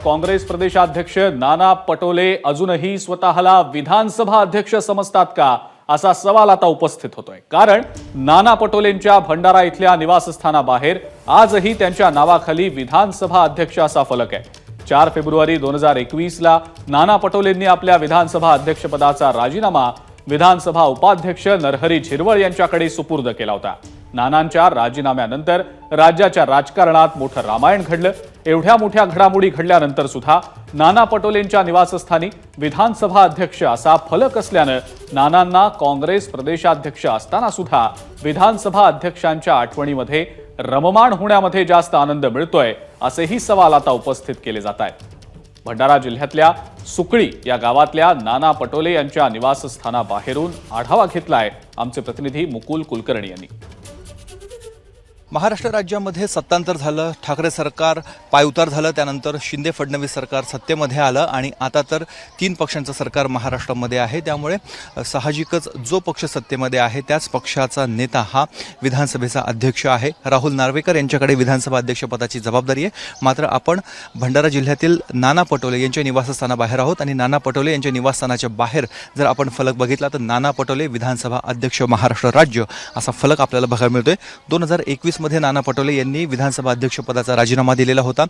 काँग्रेस प्रदेशाध्यक्ष नाना पटोले अजूनही स्वतःला विधानसभा अध्यक्ष समजतात का, असा सवाल आता उपस्थित होतोय। कारण नाना पटोलेंच्या भंडारा इथल्या निवासस्थानाबाहेर आजही त्यांच्या नावाखाली विधानसभा अध्यक्ष असा फलक आहे। 4 फेब्रुवारी 2021 ला नाना पटोलेंनी आपल्या विधानसभा अध्यक्षपदाचा राजीनामा विधानसभा उपाध्यक्ष नरहरी झिरवळ यांच्याकडे सुपूर्द केला होता। नानांच्या राजीनाम्यानंतर राज्याच्या राजकारणात मोठं रामायण घडलं। एवढ्या मोठ्या घडामोडी घडल्यानंतर सुद्धा नाना पटोलेंच्या निवासस्थानी विधानसभा अध्यक्ष असा फलक असल्यानं नानांना काँग्रेस प्रदेशाध्यक्ष असताना सुद्धा विधानसभा अध्यक्षांच्या आठवणीमध्ये रममाण होण्यामध्ये जास्त आनंद मिळतोय, असेही सवाल आता उपस्थित केले जात आहेत। भंडारा जिल्ह्यातल्या सुकळी या गावातल्या नाना पटोले यांच्या निवासस्थानाबाहेरून आढावा घेतलाय आमचे प्रतिनिधी मुकुल कुलकर्णी यांनी। महाराष्ट्र राज्यामध्ये सत्तांतर झालं, ठाकरे सरकार पायउतार झालं, त्यानंतर शिंदे फडणवीस सरकार सत्तेमध्ये आलं आणि आता तर 3 पक्षांचं सरकार महाराष्ट्रामध्ये आहे। त्यामुळे साहजिकच जो पक्ष सत्तेमध्ये आहे त्याच पक्षाचा नेता हा विधानसभेचा अध्यक्ष आहे। राहुल नार्वेकर यांच्याकडे विधानसभा अध्यक्षपदाची जबाबदारी आहे। मात्र आपण भंडारा जिल्ह्यातील नाना पटोले यांच्या निवासस्थानाबाहेर आहोत आणि नाना पटोले यांच्या निवासस्थानाच्या बाहेर जर आपण फलक बघितला तर नाना पटोले विधानसभा अध्यक्ष महाराष्ट्र राज्य असा फलक आपल्याला बघायला मिळतोय। 2021 मध्ये नाना पटोले यांनी विधानसभा अध्यक्षपदाचा राजीनामा दिलेला होता।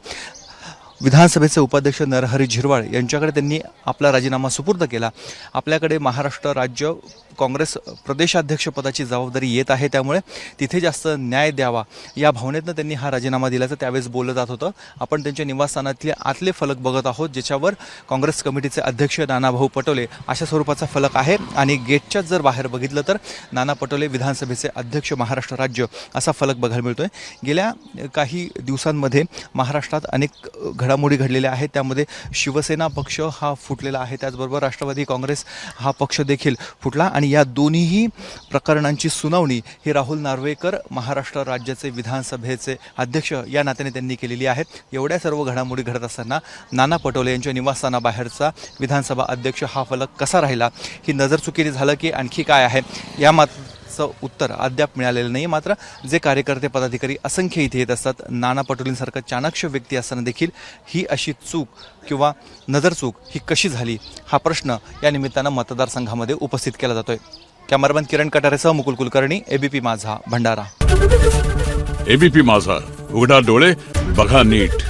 विधानसभेचे उपाध्यक्ष नरहरी झिरवळ यांच्याकडे त्यांनी आपला राजीनामा सुपूर्द केला। आपल्याकडे महाराष्ट्र राज्य काँग्रेस प्रदेशाध्यक्षपदाची जबाबदारी येत आहे, त्यामुळे तिथे जास्त न्याय द्यावा या भावनेतनं त्यांनी हा राजीनामा दिल्याचं त्यावेळेस बोललं जात होतं। आपण त्यांच्या निवासस्थानातले आतले फलक बघत आहोत, ज्याच्यावर काँग्रेस कमिटीचे अध्यक्ष नानाभाऊ पटोले अशा स्वरूपाचा फलक आहे आणि गेटच्या जर बाहेर बघितलं तर नाना पटोले विधानसभेचे अध्यक्ष महाराष्ट्र राज्य असा फलक बघायला मिळतोय। गेल्या काही दिवसांमध्ये महाराष्ट्रात अनेक घडामोडी घडलेल्या आहेत, त्यामध्ये शिवसेना पक्ष हा फुटलेला आहे, त्याचबरोबर राष्ट्रवादी काँग्रेस हा पक्ष देखील फुटला आणि या दोन्ही प्रकरणांची सुनावणी ही राहुल नार्वेकर महाराष्ट्र राज्याचे विधानसभेचे अध्यक्ष या नात्याने त्यांनी केलेली आहे। एवढ्या सर्व घडामोडी घडत असताना नाना पटोले यांच्या निवासस्थानाबाहेरचा विधानसभा अध्यक्ष हा फलक कसा राहिला, ही नजरचुकीने झालं की आणखी काय आहे या उत्तर अद्याप मिळालेलं नाही। मात्र जे कार्यकर्ते पदाधिकारी असंख्य इथे येत असतात, नाना पटोलेंसारखा चाणक्य व्यक्ती असताना देखील ही अशी चूक किंवा नजरचूक ही कशी झाली हा प्रश्न या निमित्तानं मतदारसंघामध्ये उपस्थित केला जातोय। कॅमेरामॅन किरण कटारेसह मुकुल कुलकर्णी, एबीपी माझा, भंडारा। एबीपी माझा, उघडा डोळे बघा नीट।